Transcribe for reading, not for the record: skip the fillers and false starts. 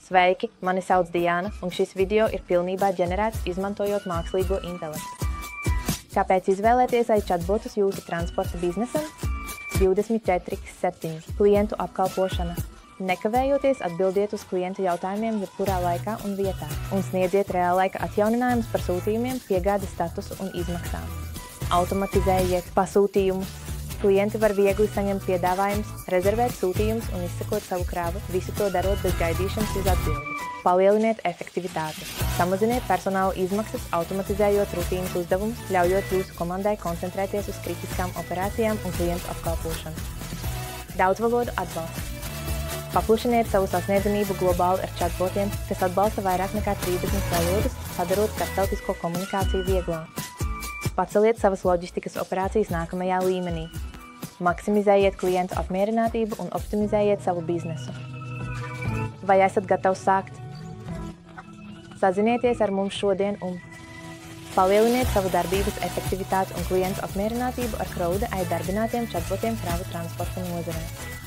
Sveiki, mani sauc Diana, un šis video ir pilnībā ģenerēts izmantojot mākslīgo intelektu. Kāpēc izvēlēties chatbotus jūsu transporta biznesam? 24/7 klientu apkalpošana. Nekavējoties atbildiet uz klientu jautājumiem jebkurā laikā un vietā un sniedziet reālaika atjauninājumus par sūtījumiem, piegādes statusu un izmaksām. Automatizējiet pasūtījumus. Klienti var viegli saņemt piedāvājumus, rezervēt sūtījumus un izsekot savu kravu, visu to darot bez gaidīšanas uz atbildi. Palieliniet efektivitāti. Samaziniet personāla izmaksas, automatizējot rutīnas uzdevumus, ļaujot jūsu komandai koncentrēties uz kritiskām operācijām un klientu apkalpošanu. Daudzvalodu atbalsts. Paplašiniet savu sasniedzamību globāli ar chatbotiem, kas atbalsta vairāk nekā 30 valodas, padarot starptautisko komunikāciju vieglāku. Paceliet savas loģistikas operācijas nākamajā līmenī. Maksimizējiet klientu apmierinātību un optimizējiet savu biznesu. Vai esat gatavs sākt? Sazinieties ar mums šodien un palieliniet savu darbības efektivitāti un klientu apmierinātību ar Crowd AI darbinātiem chatbotiem kravu transporta nozarē.